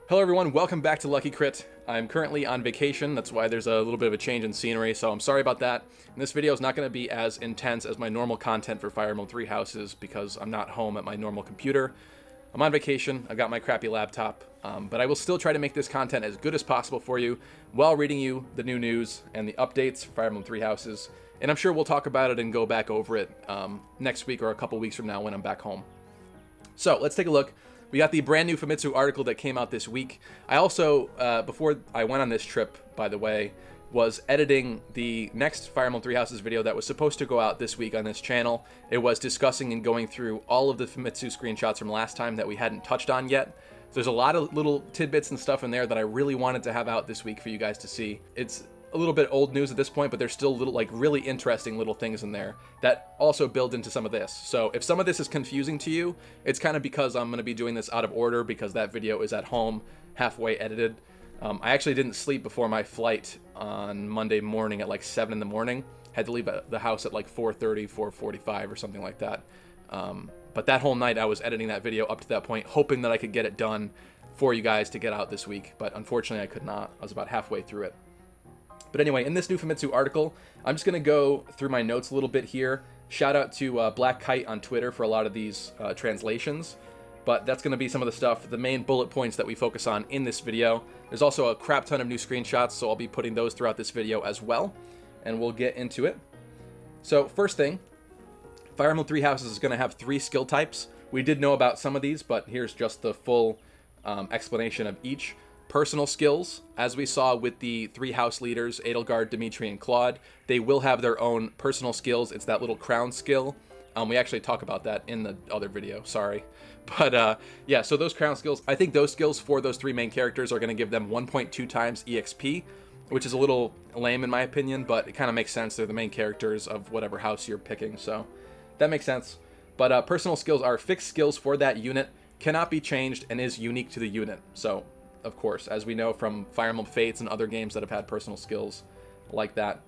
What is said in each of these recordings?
Hello everyone, welcome back to Lucky Crit. I'm currently on vacation, that's why there's a little bit of a change in scenery, so I'm sorry about that. And this video is not going to be as intense as my normal content for Fire Emblem 3 Houses because I'm not home at my normal computer. I'm on vacation, I've got my crappy laptop, but I will still try to make this content as good as possible for you while reading you the new news and the updates for Fire Emblem 3 Houses. And I'm sure we'll talk about it and go back over it next week or a couple weeks from now when I'm back home. So let's take a look. We got the brand new Famitsu article that came out this week. I also, before I went on this trip, by the way, was editing the next Fire Emblem 3 Houses video that was supposed to go out this week on this channel. It was discussing and going through all of the Famitsu screenshots from last time that we hadn't touched on yet. There's a lot of little tidbits and stuff in there that I really wanted to have out this week for you guys to see. It's a little bit old news at this point, but there's still little, like, really interesting little things in there that also build into some of this. So if some of this is confusing to you, it's kind of because I'm going to be doing this out of order because that video is at home, halfway edited. I actually didn't sleep before my flight on Monday morning at like 7 in the morning. Had to leave the house at like 4:30, 4:45 or something like that. But that whole night I was editing that video up to that point, hoping that I could get it done for you guys to get out this week. But unfortunately I could not. I was about halfway through it. But anyway, in this new Famitsu article, I'm just going to go through my notes a little bit here. Shout out to Black Kite on Twitter for a lot of these translations. But that's going to be some of the stuff, the main bullet points that we focus on in this video. There's also a crap ton of new screenshots, so I'll be putting those throughout this video as well. And we'll get into it. So first thing, Fire Emblem 3 Houses is going to have 3 skill types. We did know about some of these, but here's just the full explanation of each. Personal skills, as we saw with the 3 house leaders, Edelgard, Dimitri, and Claude, they will have their own personal skills. It's that little crown skill. We actually talk about that in the other video, sorry. But yeah, so those crown skills, I think those skills for those 3 main characters are going to give them 1.2 times EXP, which is a little lame in my opinion, but it kind of makes sense. They're the main characters of whatever house you're picking, so that makes sense. But personal skills are fixed skills for that unit, cannot be changed, and is unique to the unit. So of course, as we know from Fire Emblem Fates and other games that have had personal skills like that.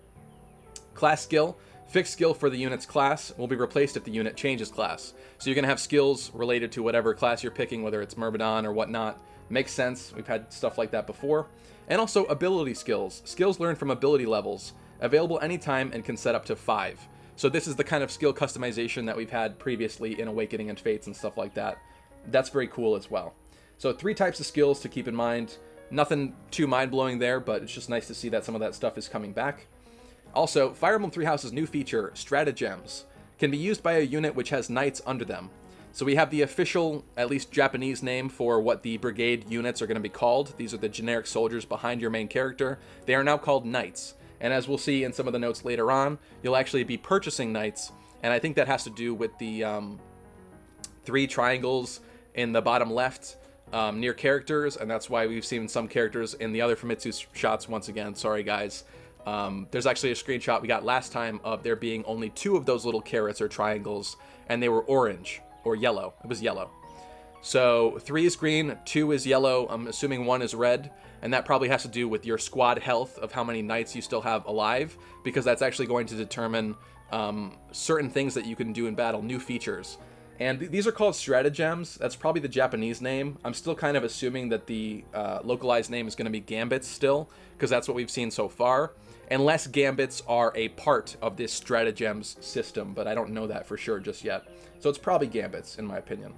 Class skill. Fixed skill for the unit's class will be replaced if the unit changes class. So you're going to have skills related to whatever class you're picking, whether it's Myrmidon or whatnot. Makes sense. We've had stuff like that before. And also ability skills. Skills learned from ability levels. Available anytime and can set up to 5. So this is the kind of skill customization that we've had previously in Awakening and Fates and stuff like that. That's very cool as well. So 3 types of skills to keep in mind. Nothing too mind-blowing there, but it's just nice to see that some of that stuff is coming back. Also, Fire Emblem 3 House's new feature, Stratagems, can be used by a unit which has knights under them. So we have the official, at least Japanese name for what the brigade units are going to be called. These are the generic soldiers behind your main character. They are now called knights. And as we'll see in some of the notes later on, you'll actually be purchasing knights. And I think that has to do with the 3 triangles in the bottom left near characters, and that's why we've seen some characters in the other Famitsu shots once again. Sorry guys. There's actually a screenshot we got last time of there being only 2 of those little carrots or triangles, and they were orange or yellow. It was yellow. So 3 is green, 2 is yellow, I'm assuming 1 is red, and that probably has to do with your squad health of how many knights you still have alive, because that's actually going to determine certain things that you can do in battle, new features. And these are called stratagems. That's probably the Japanese name. I'm still kind of assuming that the localized name is going to be gambits still, because that's what we've seen so far. Unless gambits are a part of this stratagems system, but I don't know that for sure just yet. So it's probably gambits, in my opinion.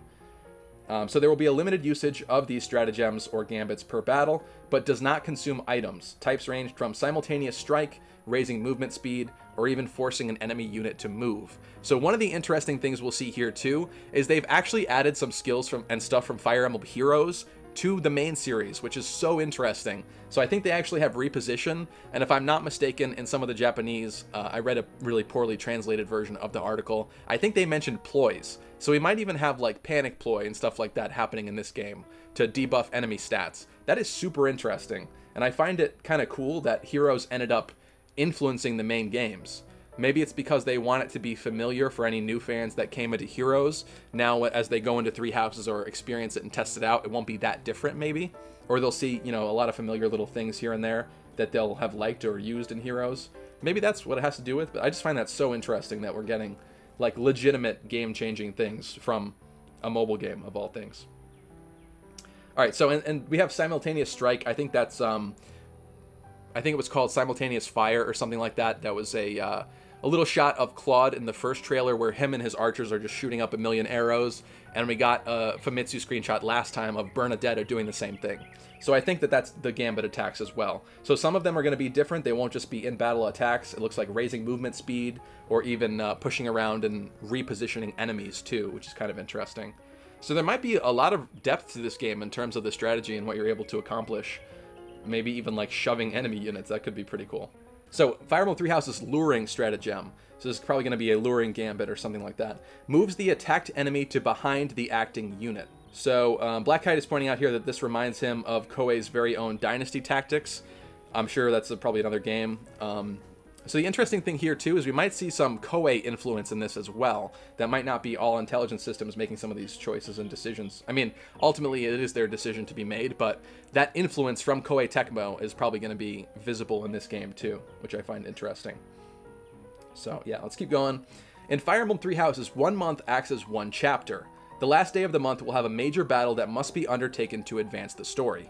So there will be a limited usage of these stratagems or gambits per battle, but does not consume items. Types ranged from Simultaneous Strike, raising movement speed, or even forcing an enemy unit to move. So one of the interesting things we'll see here too is they've actually added some skills and stuff from Fire Emblem Heroes to the main series, which is so interesting. So I think they actually have reposition, and if I'm not mistaken, in some of the Japanese, I read a really poorly translated version of the article, I think they mentioned ploys. So we might even have like panic ploy and stuff like that happening in this game to debuff enemy stats. That is super interesting, and I find it kind of cool that Heroes ended up influencing the main games. Maybe it's because they want it to be familiar for any new fans that came into Heroes. Now, as they go into 3 Houses or experience it and test it out, it won't be that different maybe. Or they'll see, you know, a lot of familiar little things here and there that they'll have liked or used in Heroes. Maybe that's what it has to do with, but I just find that so interesting that we're getting, like, legitimate game-changing things from a mobile game, of all things. All right, so and we have Simultaneous Strike. I think that's I think it was called Simultaneous Fire or something like that. That was a little shot of Claude in the first trailer where him and his archers are just shooting up a million arrows, and we got a Famitsu screenshot last time of Bernadetta doing the same thing. So I think that that's the Gambit attacks as well. So some of them are going to be different. They won't just be in-battle attacks. It looks like raising movement speed or even pushing around and repositioning enemies too, which is kind of interesting. So there might be a lot of depth to this game in terms of the strategy and what you're able to accomplish. Maybe even like shoving enemy units. That could be pretty cool. So Fire Emblem Three Houses Luring Stratagem. So this is probably going to be a Luring Gambit or something like that. Moves the attacked enemy to behind the acting unit. So Black Kite is pointing out here that this reminds him of Koei's very own Dynasty Tactics. I'm sure that's probably another game. So the interesting thing here too is we might see some Koei influence in this as well. That might not be all intelligence systems making some of these choices and decisions. I mean, ultimately it is their decision to be made, but that influence from Koei Tecmo is probably going to be visible in this game too, which I find interesting. So yeah, let's keep going. In Fire Emblem Three Houses, 1 month acts as 1 chapter. The last day of the month will have a major battle that must be undertaken to advance the story.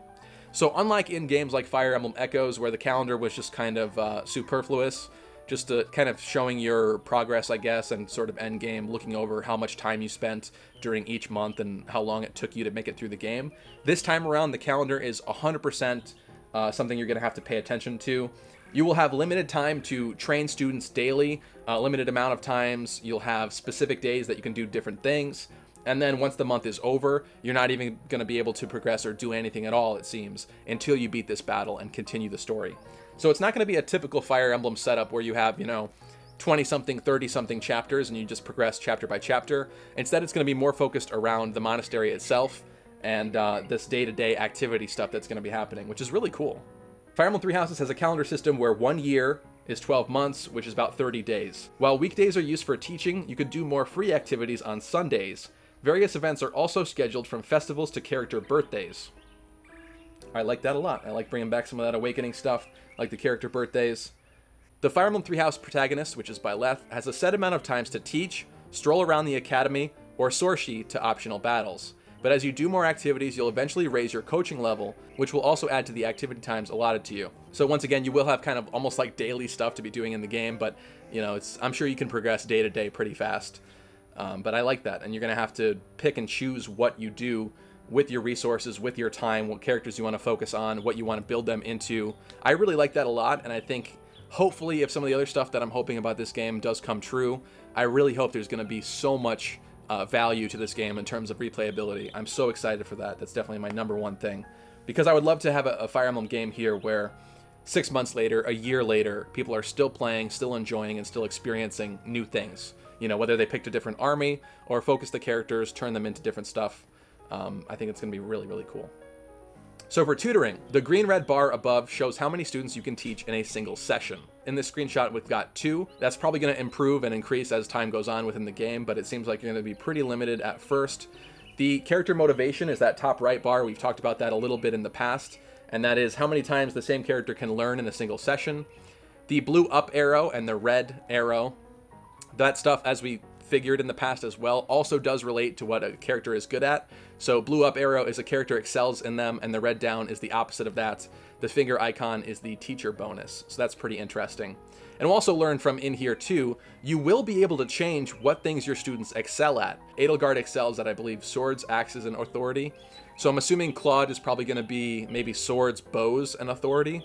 So unlike in games like Fire Emblem Echoes, where the calendar was just kind of superfluous, just to kind of showing your progress, I guess, and sort of end game, looking over how much time you spent during each month and how long it took you to make it through the game. This time around, the calendar is 100% something you're going to have to pay attention to. You will have limited time to train students daily, limited amount of times. You'll have specific days that you can do different things. And then once the month is over, you're not even going to be able to progress or do anything at all, it seems, until you beat this battle and continue the story. So it's not going to be a typical Fire Emblem setup where you have, you know, 20-something, 30-something chapters and you just progress chapter by chapter. Instead, it's going to be more focused around the monastery itself and this day-to-day activity stuff that's going to be happening, which is really cool. Fire Emblem Three Houses has a calendar system where 1 year is 12 months, which is about 30 days. While weekdays are used for teaching, you could do more free activities on Sundays. Various events are also scheduled, from festivals to character birthdays. I like that a lot. I like bringing back some of that Awakening stuff, like the character birthdays. The Fire Emblem Three House protagonist, which is Byleth, has a set amount of times to teach, stroll around the academy, or Sorshi to optional battles. But as you do more activities, you'll eventually raise your coaching level, which will also add to the activity times allotted to you. So once again, you will have kind of almost like daily stuff to be doing in the game, but you know, I'm sure you can progress day to day pretty fast. But I like that, and you're going to have to pick and choose what you do with your resources, with your time, what characters you want to focus on, what you want to build them into. I really like that a lot, and I think hopefully if some of the other stuff that I'm hoping about this game does come true, I really hope there's going to be so much value to this game in terms of replayability. I'm so excited for that. That's definitely my #1 thing, because I would love to have a Fire Emblem game here where 6 months later, a year later, people are still playing, still enjoying, and still experiencing new things. You know, whether they picked a different army or focus the characters, turn them into different stuff. I think it's going to be really, really cool. So for tutoring, the green-red bar above shows how many students you can teach in a single session. In this screenshot, we've got 2. That's probably going to improve and increase as time goes on within the game, but it seems like you're going to be pretty limited at first. The character motivation is that top right bar. We've talked about that a little bit in the past, and that is how many times the same character can learn in a single session. The blue up arrow and the red arrow, that stuff, as we figured in the past as well, also does relate to what a character is good at. So blue up arrow is a character excels in them, and the red down is the opposite of that. The finger icon is the teacher bonus, so that's pretty interesting. And we'll also learn from in here too, you will be able to change what things your students excel at. Edelgard excels at, I believe, swords, axes, and authority. So I'm assuming Claude is probably going to be maybe swords, bows, and authority.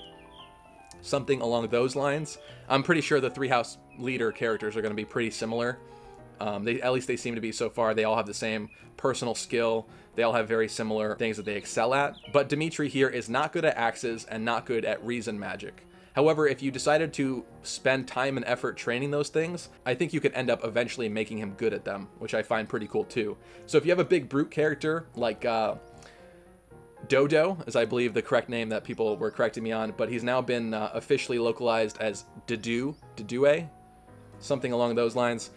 Something along those lines. I'm pretty sure the Three House leader characters are going to be pretty similar. At least they seem to be so far. They all have the same personal skill. They all have very similar things that they excel at. But Dimitri here is not good at axes and not good at reason magic. However, if you decided to spend time and effort training those things, I think you could end up eventually making him good at them, which I find pretty cool too. So if you have a big brute character like Dodo, is I believe the correct name that people were correcting me on, but he's now been officially localized as Dedue, something along those lines.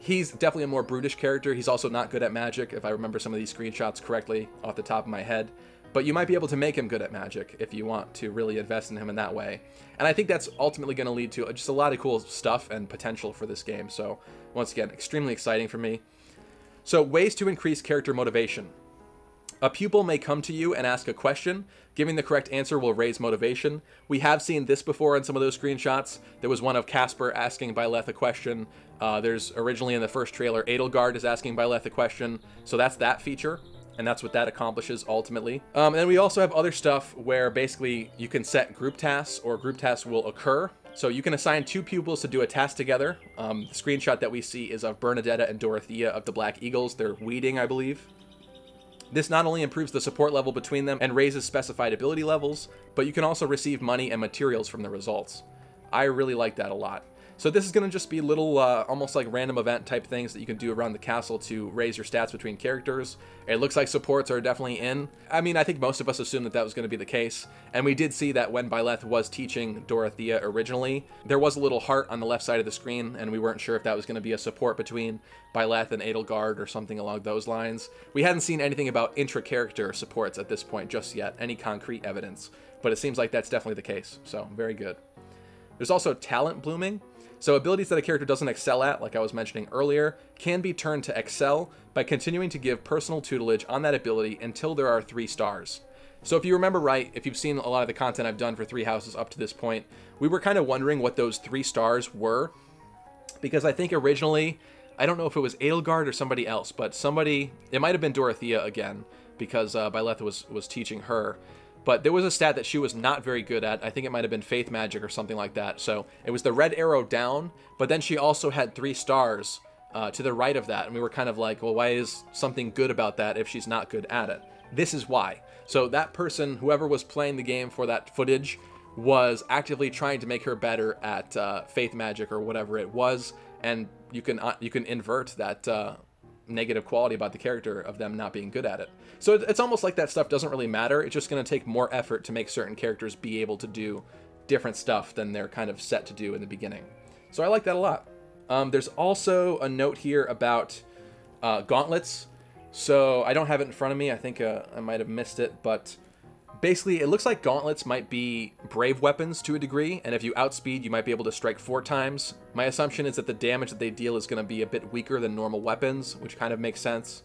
He's definitely a more brutish character. He's also not good at magic, if I remember some of these screenshots correctly off the top of my head. But you might be able to make him good at magic if you want to really invest in him in that way. And I think that's ultimately going to lead to just a lot of cool stuff and potential for this game. So once again, extremely exciting for me. So ways to increase character motivation. A pupil may come to you and ask a question. Giving the correct answer will raise motivation. We have seen this before in some of those screenshots. There was one of Casper asking Byleth a question. There's originally in the first trailer, Edelgard is asking Byleth a question. So that's that feature, and that's what that accomplishes ultimately. And then we also have other stuff where basically you can set group tasks, or group tasks will occur. So you can assign 2 pupils to do a task together. The screenshot that we see is of Bernadetta and Dorothea of the Black Eagles. They're weeding, I believe. This not only improves the support level between them and raises specified ability levels, but you can also receive money and materials from the results. I really like that a lot. So this is going to just be little, almost like random event type things that you can do around the castle to raise your stats between characters. It looks like supports are definitely in. I mean, I think most of us assumed that that was going to be the case. And we did see that when Byleth was teaching Dorothea originally, there was a little heart on the left side of the screen, and we weren't sure if that was going to be a support between Byleth and Edelgard or something along those lines. We hadn't seen anything about intra-character supports at this point just yet, any concrete evidence. But it seems like that's definitely the case, so very good. There's also talent blooming. So abilities that a character doesn't excel at, like I was mentioning earlier, can be turned to excel by continuing to give personal tutelage on that ability until there are 3 stars. So if you remember right, if you've seen a lot of the content I've done for 3 houses up to this point, we were kind of wondering what those 3 stars were, because I think originally, I don't know if it was Edelgard or somebody else, but somebody, it might have been Dorothea again, because Byleth was teaching her. But there was a stat that she was not very good at. I think it might have been Faith Magic or something like that. So it was the red arrow down, but then she also had 3 stars to the right of that. And we were kind of like, well, why is something good about that if she's not good at it? This is why. So that person, whoever was playing the game for that footage, was actively trying to make her better at Faith Magic or whatever it was. And you can invert that negative quality about the character of them not being good at it. So it's almost like that stuff doesn't really matter. It's just going to take more effort to make certain characters be able to do different stuff than they're kind of set to do in the beginning. So I like that a lot. There's also a note here about gauntlets. So I don't have it in front of me. I think I might have missed it, but basically, it looks like gauntlets might be brave weapons to a degree, and if you outspeed, you might be able to strike 4 times. My assumption is that the damage that they deal is going to be a bit weaker than normal weapons, which kind of makes sense.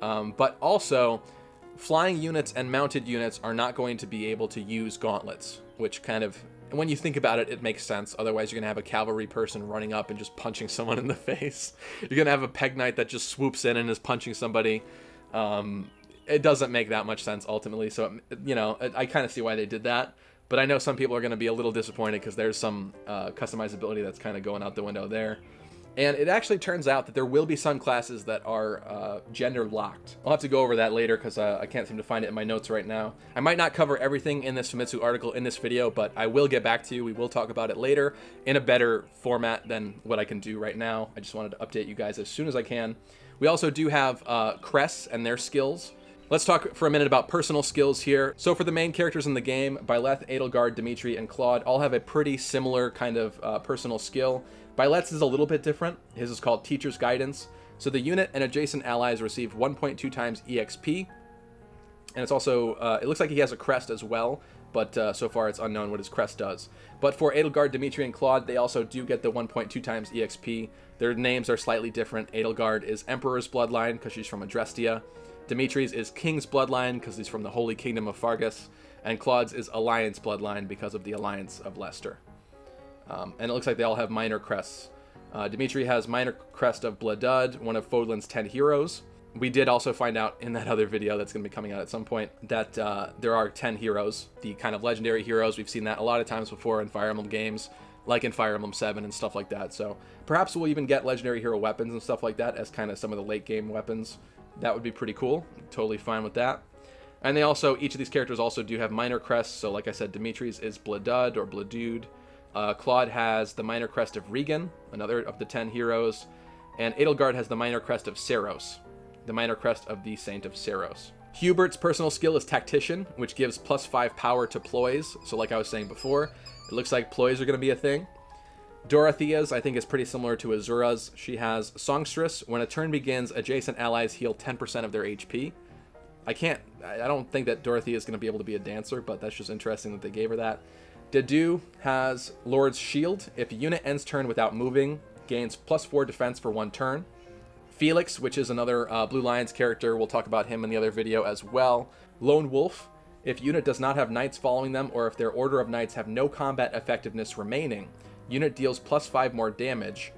But also, flying units and mounted units are not going to be able to use gauntlets, which kind of, when you think about it, it makes sense. Otherwise, you're going to have a cavalry person running up and just punching someone in the face. You're going to have a peg knight that just swoops in and is punching somebody. It doesn't make that much sense ultimately, so, you know, I kind of see why they did that, but I know some people are going to be a little disappointed because there's some customizability that's kind of going out the window there. And it actually turns out that there will be some classes that are gender locked. I'll have to go over that later because I can't seem to find it in my notes right now. I might not cover everything in this Famitsu article in this video, but I will get back to you. We will talk about it later in a better format than what I can do right now. I just wanted to update you guys as soon as I can. We also do have Crests and their skills. Let's talk for a minute about personal skills here. So for the main characters in the game, Byleth, Edelgard, Dimitri, and Claude all have a pretty similar kind of personal skill. Byleth's is a little bit different. His is called Teacher's Guidance. So the unit and adjacent allies receive 1.2 times EXP. And it's also, it looks like he has a crest as well, but so far it's unknown what his crest does. But for Edelgard, Dimitri, and Claude, they also do get the 1.2 times EXP. Their names are slightly different. Edelgard is Emperor's Bloodline because she's from Adrestia. Dimitri's is King's Bloodline because he's from the Holy Kingdom of Fargus, and Claude's is Alliance Bloodline because of the Alliance of Leicester. And it looks like they all have minor crests. Dimitri has minor crest of Bladud, one of Fodlan's 10 heroes. We did also find out in that other video that's going to be coming out at some point that there are 10 heroes, the kind of legendary heroes. We've seen that a lot of times before in Fire Emblem games, like in Fire Emblem 7 and stuff like that. So perhaps we'll even get legendary hero weapons and stuff like that as kind of some of the late game weapons. That would be pretty cool. Totally fine with that. And they also, each of these characters also do have minor crests. So like I said, Dimitri's is Bladud or Bladude. Claude has the minor crest of Regan, another of the 10 heroes. And Edelgard has the minor crest of Seros, the minor crest of the Saint of Seros. Hubert's personal skill is Tactician, which gives +5 power to ploys. So like I was saying before, it looks like ploys are going to be a thing. Dorothea's, I think, is pretty similar to Azura's. She has Songstress. When a turn begins, adjacent allies heal 10% of their HP. I don't think that Dorothea is going to be able to be a dancer, but that's just interesting that they gave her that. Dedu has Lord's Shield. If a unit ends turn without moving, gains +4 defense for 1 turn. Felix, which is another Blue Lions character. We'll talk about him in the other video as well. Lone Wolf, if unit does not have knights following them, or if their order of knights have no combat effectiveness remaining, unit deals +5 more damage.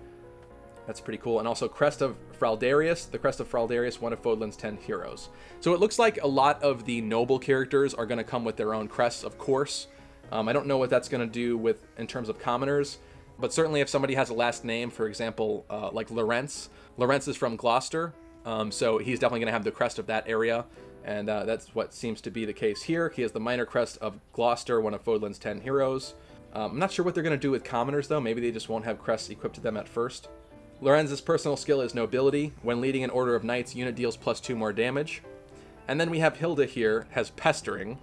That's pretty cool. And also Crest of Fraldarius, the Crest of Fraldarius, one of Fodlan's 10 heroes. So it looks like a lot of the noble characters are going to come with their own crests, of course. I don't know what that's going to do in terms of commoners, but certainly if somebody has a last name, for example, like Lorenz. Lorenz is from Gloucester, so he's definitely going to have the crest of that area, and that's what seems to be the case here. He has the minor crest of Gloucester, one of Fodlan's 10 heroes. I'm not sure what they're going to do with commoners, though. Maybe they just won't have crests equipped to them at first. Lorenz's personal skill is Nobility. When leading an order of knights, unit deals +2 more damage. And then we have Hilda here, has Pestering.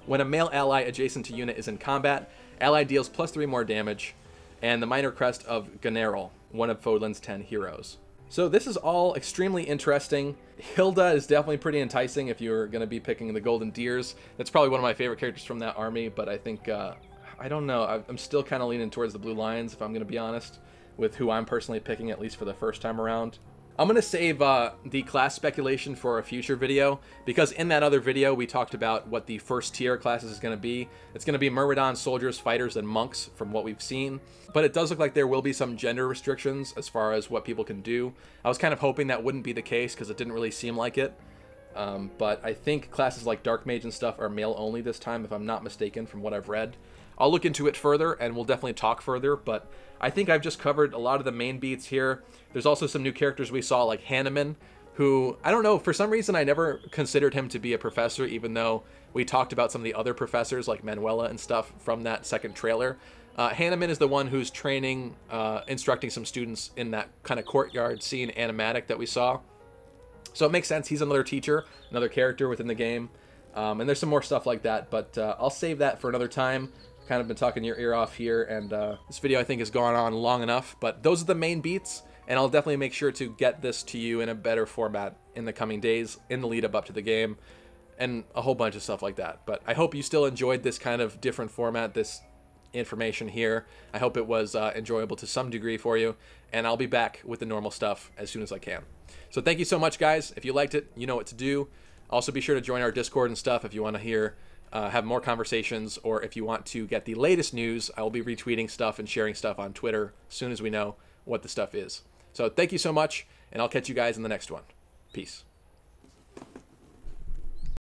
When a male ally adjacent to unit is in combat, ally deals +3 more damage. And the minor crest of Gauntlets, one of Fodlan's 10 heroes. So this is all extremely interesting. Hilda is definitely pretty enticing if you're going to be picking the Golden Deers. That's probably one of my favorite characters from that army, but I think, I don't know, I'm still kind of leaning towards the Blue Lions, if I'm going to be honest, with who I'm personally picking, at least for the first time around. I'm going to save the class speculation for a future video, because in that other video we talked about what the first tier classes is going to be. It's going to be Myrmidon, soldiers, fighters, and monks from what we've seen. But it does look like there will be some gender restrictions as far as what people can do. I was kind of hoping that wouldn't be the case because it didn't really seem like it. But I think classes like Dark Mage and stuff are male only this time, if I'm not mistaken from what I've read. I'll look into it further and we'll definitely talk further, but I think I've just covered a lot of the main beats here. There's also some new characters we saw, like Hanneman, who, I don't know, for some reason I never considered him to be a professor, even though we talked about some of the other professors like Manuela and stuff from that second trailer. Hanneman is the one who's training, instructing some students in that kind of courtyard scene animatic that we saw. So it makes sense. He's another teacher, another character within the game. And there's some more stuff like that, but I'll save that for another time. Kind of been talking your ear off here, and this video I think has gone on long enough, but those are the main beats, and I'll definitely make sure to get this to you in a better format in the coming days, in the lead up to the game, and a whole bunch of stuff like that. But I hope you still enjoyed this kind of different format, this information here. I hope it was enjoyable to some degree for you, and I'll be back with the normal stuff as soon as I can. So thank you so much, guys. If you liked it, you know what to do. Also be sure to join our Discord and stuff if you want to hear have more conversations, or if you want to get the latest news. I will be retweeting stuff and sharing stuff on Twitter as soon as we know what the stuff is. So thank you so much, and I'll catch you guys in the next one. Peace.